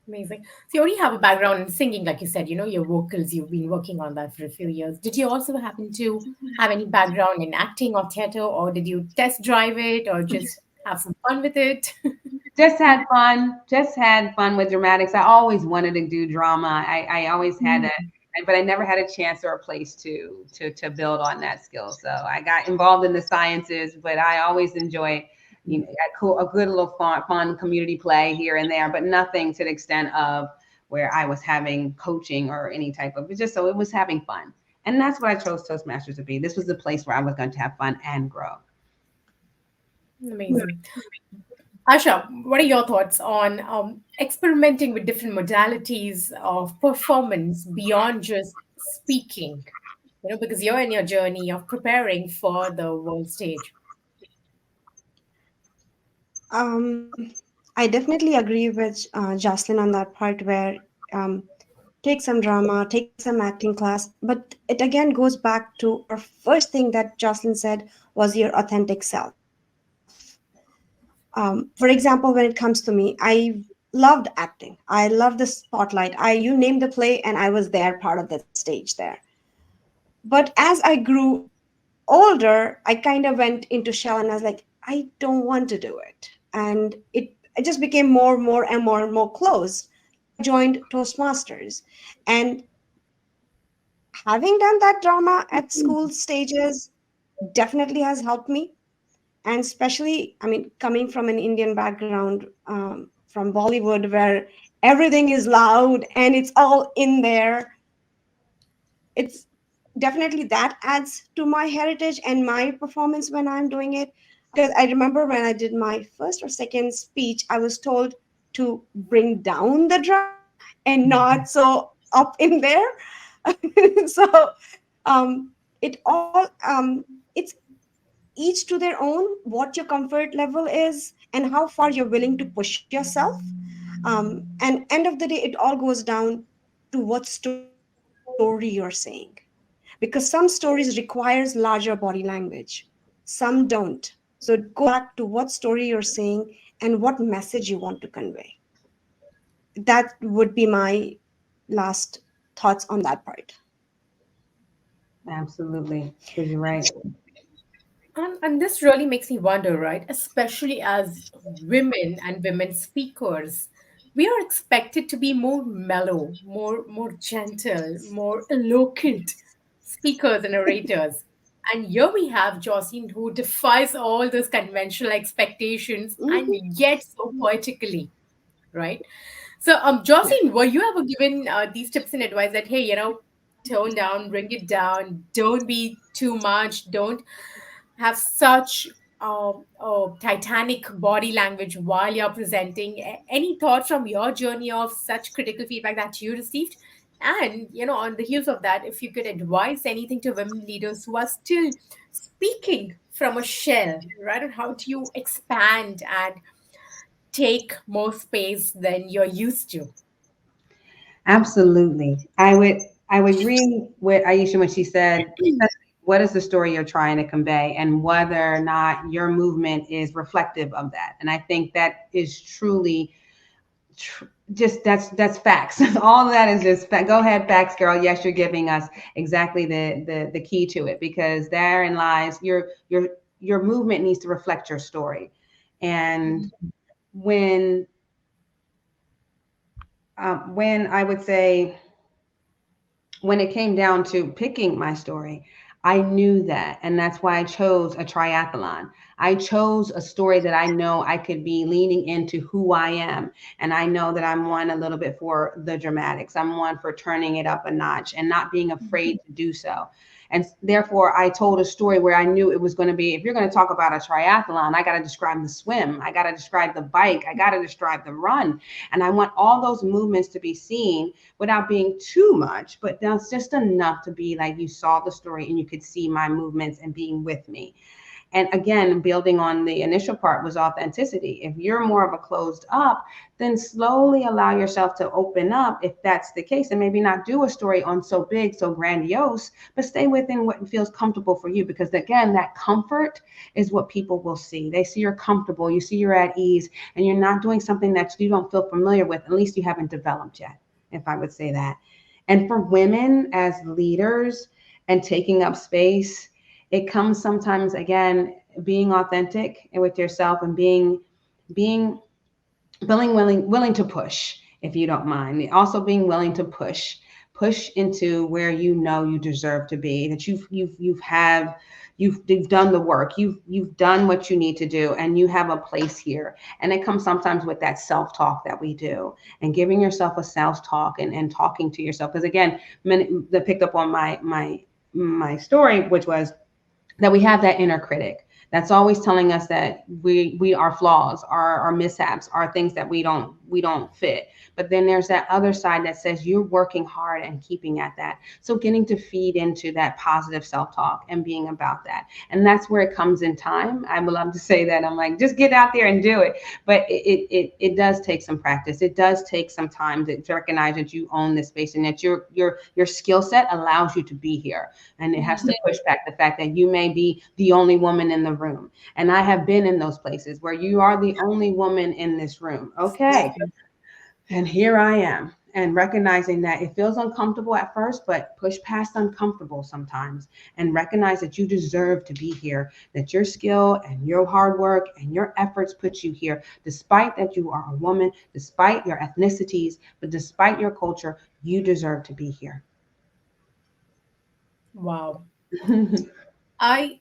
Amazing. So you already have a background in singing, like you said, your vocals, you've been working on that for a few years. Did you also happen to have any background in acting or theater, or did you test drive it or just have some fun with it? Just had fun with dramatics. I always wanted to do drama. I always had a, but I never had a chance or a place to build on that skill. So I got involved in the sciences, but I always enjoy, a good little fun community play here and there, but nothing to the extent of where I was having coaching or any type of, it just, so it was having fun. And that's what I chose Toastmasters to be. This was the place where I was going to have fun and grow. Amazing. Asha, what are your thoughts on experimenting with different modalities of performance beyond just speaking? Because you're in your journey of preparing for the world stage. I definitely agree with Jocelyn on that part where um, take some drama, take some acting class. But it again goes back to our first thing that Jocelyn said was your authentic self. For example, when it comes to me, I loved acting. I loved the spotlight. You named the play, and I was there, part of that stage there. But as I grew older, I kind of went into shell, and I was like, I don't want to do it. And it just became more and more closed. I joined Toastmasters. And having done that drama at school stages definitely has helped me. And especially, I mean, coming from an Indian background, from Bollywood, where everything is loud and it's all in there, it's definitely that adds to my heritage and my performance when I'm doing it. Because I remember when I did my first or second speech, I was told to bring down the drama and not so up in there. So it all it's each to their own, what your comfort level is and how far you're willing to push yourself. And end of the day, it all goes down to what story you're saying, because some stories requires larger body language, some don't. So it goes back to what story you're saying and what message you want to convey. That would be my last thoughts on that part. Absolutely, because you're right. And this really makes me wonder, right? Especially as women and women speakers, we are expected to be more mellow, more gentle, more eloquent speakers and orators. And here we have Jocelyn, who defies all those conventional expectations and Mhm. yet so poetically, right? So, Yeah. Jocelyn, were you ever given these tips and advice that, hey, tone down, bring it down, don't be too much, don't have such titanic body language while you're presenting? Any thoughts from your journey of such critical feedback that you received? And, on the heels of that, if you could advise anything to women leaders who are still speaking from a shell, right? And how do you expand and take more space than you're used to. Absolutely. I would agree with Ayesha when she said, what is the story you're trying to convey, and whether or not your movement is reflective of that. And I think that is truly just that's facts. All of that is just go ahead, facts, girl. Yes, you're giving us exactly the key to it, because therein lies your movement needs to reflect your story. And when when I would say, when it came down to picking my story, I knew that. And that's why I chose a triathlon. I chose a story that I know I could be leaning into who I am. And I know that I'm one a little bit for the dramatics. I'm one for turning it up a notch and not being afraid to do so. And therefore, I told a story where I knew it was going to be, if you're going to talk about a triathlon, I got to describe the swim, I got to describe the bike, I got to describe the run. And I want all those movements to be seen without being too much, but that's just enough to be like you saw the story and you could see my movements and being with me. And again, building on the initial part was authenticity. If you're more of a closed up, then slowly allow yourself to open up if that's the case. And maybe not do a story on so big, so grandiose, but stay within what feels comfortable for you. Because again, that comfort is what people will see. They see you're comfortable, you see you're at ease, and you're not doing something that you don't feel familiar with. At least you haven't developed yet, if I would say that. And for women as leaders and taking up space, it comes sometimes, again, being authentic with yourself, and being willing to push, if you don't mind. Also being willing to push into where you know you deserve to be, that you've done the work, you've done what you need to do, and you have a place here. And it comes sometimes with that self-talk that we do, and giving yourself a self-talk, and talking to yourself. Because again, that picked up on my story, which was that we have that inner critic that's always telling us that we are flaws, our mishaps, are things that we don't fit. But then there's that other side that says you're working hard and keeping at that. So getting to feed into that positive self-talk and being about that. And that's where it comes in time. I would love to say that. I'm like, just get out there and do it. But it does take some practice. It does take some time to recognize that you own this space, and that your skill set allows you to be here. And it has to push back the fact that you may be the only woman in the room. And I have been in those places where you are the only woman in this room. Okay. And here I am. And recognizing that it feels uncomfortable at first, but push past uncomfortable sometimes, and recognize that you deserve to be here, that your skill and your hard work and your efforts put you here, despite that you are a woman, despite your ethnicities, but despite your culture, you deserve to be here. Wow. I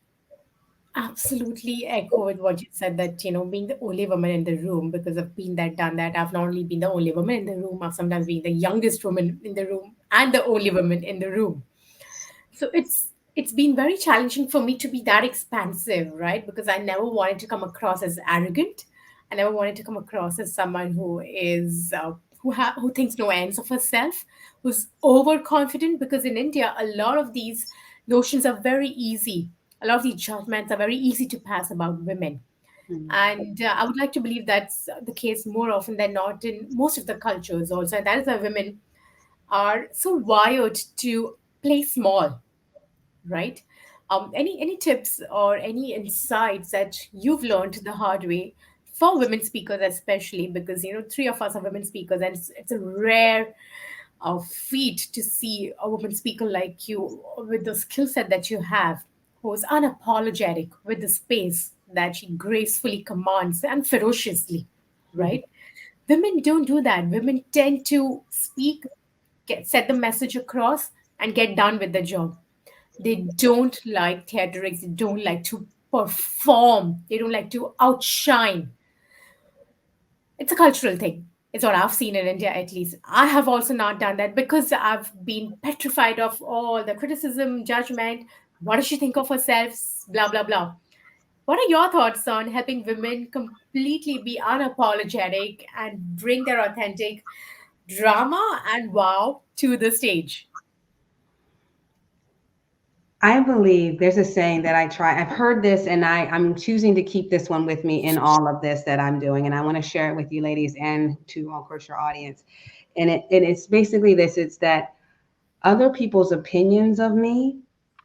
absolutely echo with what you said, that, being the only woman in the room, because I've been that, done that. I've not only been the only woman in the room, I've sometimes been the youngest woman in the room and the only woman in the room. So it's been very challenging for me to be that expansive, right? Because I never wanted to come across as arrogant. I never wanted to come across as someone who is who thinks no ends of herself, who's overconfident. Because in India, a lot of these notions are very easy. A lot of these judgments are very easy to pass about women. And I would like to believe that's the case more often than not in most of the cultures also. And that is why women are so wired to play small, right? Any tips or any insights that you've learned the hard way for women speakers, especially because three of us are women speakers, and it's a rare feat to see a woman speaker like you with the skill set that you have, who's unapologetic with the space that she gracefully commands and ferociously, right? Women don't do that. Women tend to speak, set the message across, and get done with the job. They don't like theatrics. They don't like to perform. They don't like to outshine. It's a cultural thing. It's what I've seen in India, at least. I have also not done that because I've been petrified of all the criticism, judgment. What does she think of herself? Blah, blah, blah. What are your thoughts on helping women completely be unapologetic and bring their authentic drama and wow to the stage? I believe there's a saying that I've heard this and I'm choosing to keep this one with me in all of this that I'm doing. And I want to share it with you ladies and to, of course, your audience. And it's basically this, it's that other people's opinions of me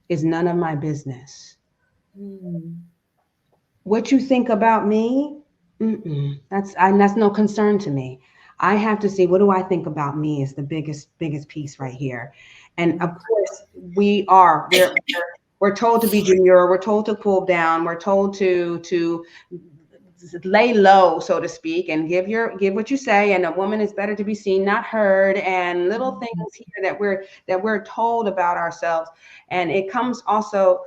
is none of my business. Hmm. What you think about me, that's no concern to me. I have to see what do I think about me is the biggest piece right here. And of course, we're told to be demure, we're told to cool down, we're told to lay low, so to speak, and give what you say. And a woman is better to be seen, not heard, and little things here that we're told about ourselves. And it comes also.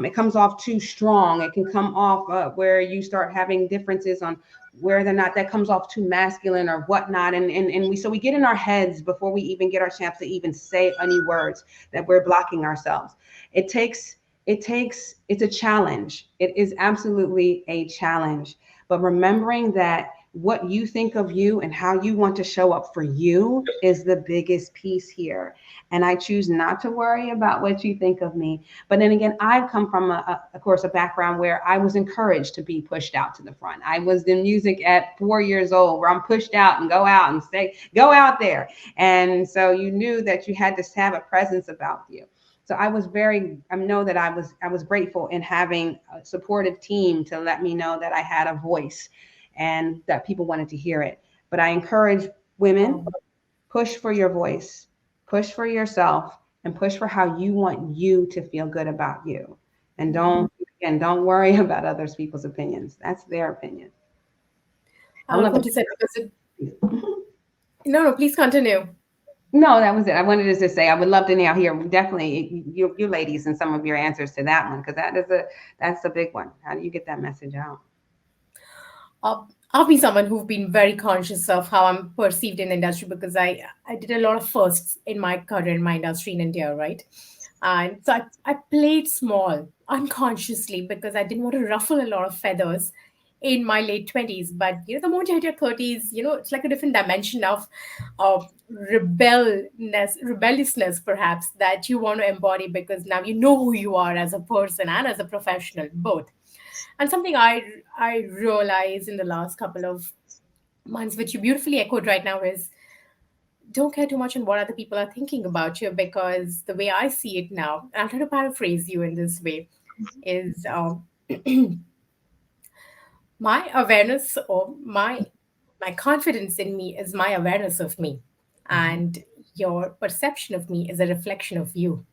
It comes off too strong. It can come off where you start having differences on whether or not that comes off too masculine or whatnot. And we get in our heads before we even get our chance to even say any words that we're blocking ourselves. It takes it's a challenge. It is absolutely a challenge. But remembering that what you think of you and how you want to show up for you is the biggest piece here. And I choose not to worry about what you think of me. But then again, I've come from, of course, a background where I was encouraged to be pushed out to the front. I was in music at 4 years old, where I'm pushed out and go out and say, go out there. And so you knew that you had to have a presence about you. So I know that I was grateful in having a supportive team to let me know that I had a voice and that people wanted to hear it. But I encourage women, Wow. push for your voice, push for yourself, and push for how you want you to feel good about you. And don't worry about other people's opinions. That's their opinion. I I would love love what you said because to. no, no, please continue. No, that was it. I wanted to just say I would love to now hear definitely you ladies and some of your answers to that one because that's a big one. How do you get that message out? I've been someone who've been very conscious of how I'm perceived in the industry because I did a lot of firsts in my career in my industry in India, right? And so I played small unconsciously because I didn't want to ruffle a lot of feathers in my late 20s. But the moment you hit your 30s, it's like a different dimension of rebelliousness, perhaps, that you want to embody because now you know who you are as a person and as a professional, both. And something I realized in the last couple of months, which you beautifully echoed right now, is don't care too much on what other people are thinking about you because the way I see it now, and I'm trying to paraphrase you in this way, is my awareness or my confidence in me is my awareness of me, and your perception of me is a reflection of you,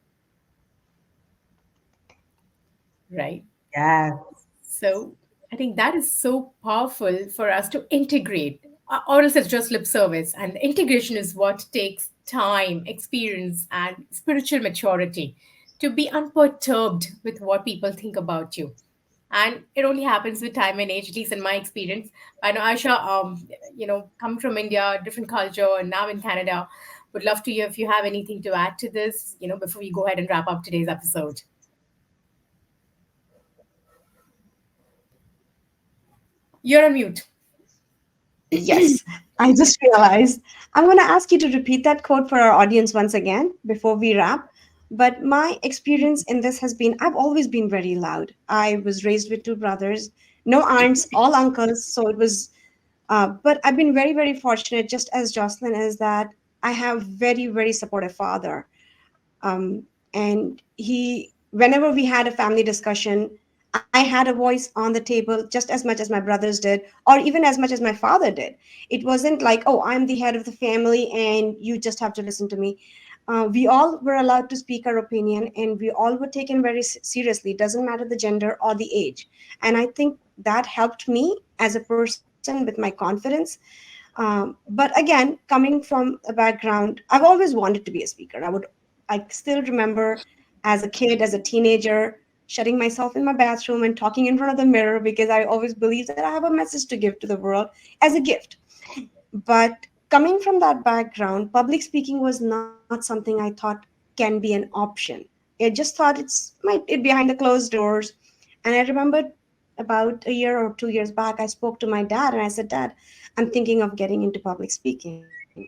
right? Yes. So I think that is so powerful for us to integrate, or else it's just lip service. And integration is what takes time, experience, and spiritual maturity to be unperturbed with what people think about you. And it only happens with time and age, at least in my experience. I know Aisha, coming from India, different culture, and now in Canada, would love to hear if you have anything to add to this, before we go ahead and wrap up today's episode. You're on mute. Yes, I just realized I'm going to ask you to repeat that quote for our audience once again before we wrap. But my experience in this has been I've always been very loud. I was raised with two brothers, no aunts, all uncles. So it was, but I've been very, very fortunate, just as Jocelyn is, that I have very, very supportive father. And he, whenever we had a family discussion, I had a voice on the table just as much as my brothers did, or even as much as my father did. It wasn't like, oh, I'm the head of the family and you just have to listen to me. We all were allowed to speak our opinion, and we all were taken very seriously. Doesn't matter the gender or the age. And I think that helped me as a person with my confidence. But again, coming from a background, I've always wanted to be a speaker. I still remember as a kid, as a teenager, shutting myself in my bathroom and talking in front of the mirror because I always believed that I have a message to give to the world as a gift. But coming from that background, public speaking was not something I thought can be an option. I just thought it behind the closed doors. And I remembered about a year or 2 years back, I spoke to my dad and I said, Dad, I'm thinking of getting into public speaking.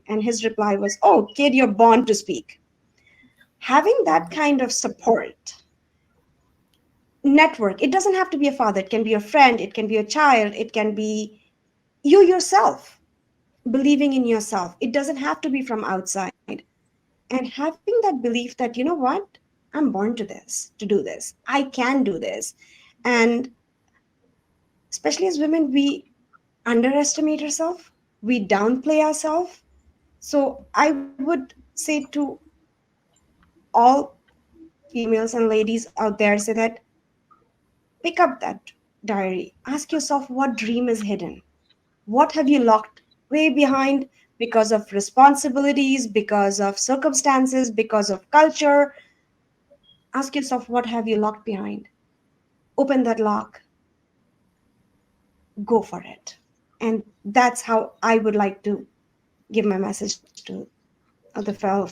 And his reply was, oh, kid, you're born to speak. Having that kind of support, network. It doesn't have to be a father, it can be a friend, it can be a child, it can be you yourself, believing in yourself. It doesn't have to be from outside. And having that belief that, you know what, I'm born to do this, I can do this. And especially as women, we underestimate ourselves, we downplay ourselves. So I would say to all females and ladies out there, say that pick up that diary, ask yourself what dream is hidden, what have you locked way behind because of responsibilities, because of circumstances, because of culture. Ask yourself what have you locked behind. Open that lock, go for it. And that's how I would like to give my message to the fellow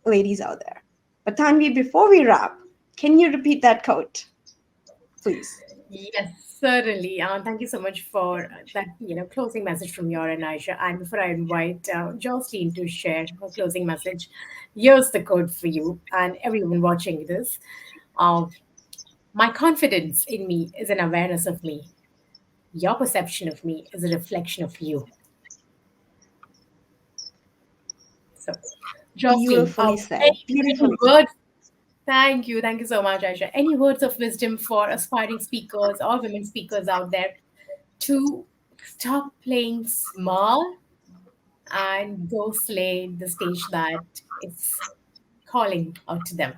ladies out there. But Tanvi, before we wrap, can you repeat that quote, please? Yes, certainly. Thank you so much for that, closing message from your and Aisha. And before I invite Jocelyn to share her closing message, here's the code for you and everyone watching this. Uh, my confidence in me is an awareness of me. Your perception of me is a reflection of you. So, Jocelyn, Beautifully said. any Beautifully said. words? Thank you so much, Aisha. Any words of wisdom for aspiring speakers or women speakers out there to stop playing small and go slay the stage that is calling out to them?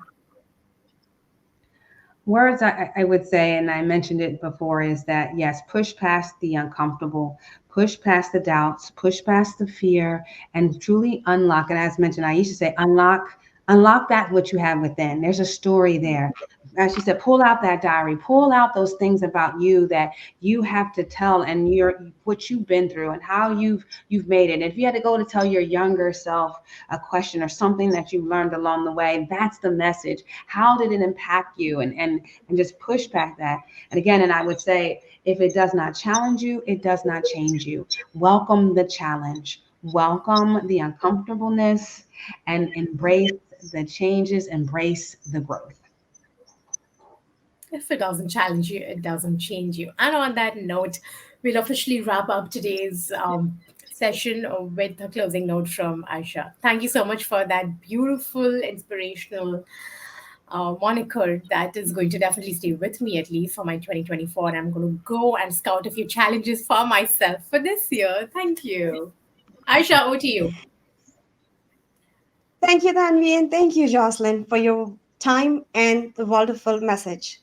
Words I would say, and I mentioned it before, is that yes, push past the uncomfortable, push past the doubts, push past the fear, and truly unlock. And as mentioned, I used to say, unlock that what you have within. There's a story there. As she said, pull out that diary, pull out those things about you that you have to tell, and what you've been through and how you've made it. And if you had to go to tell your younger self a question or something that you learned along the way, that's the message. How did it impact you? And just push back that. And again, and I would say, if it does not challenge you, it does not change you. Welcome the challenge. Welcome the uncomfortableness and embrace the changes, embrace the growth. If it doesn't challenge you, it doesn't change you. And on that note, we'll officially wrap up today's session with a closing note from Aisha. Thank you so much for that beautiful, inspirational moniker that is going to definitely stay with me at least for my 2024. And I'm going to go and scout a few challenges for myself for this year. Thank you. Aisha, over to you. Thank you, Tanvi, and thank you, Jocelyn, for your time and the wonderful message.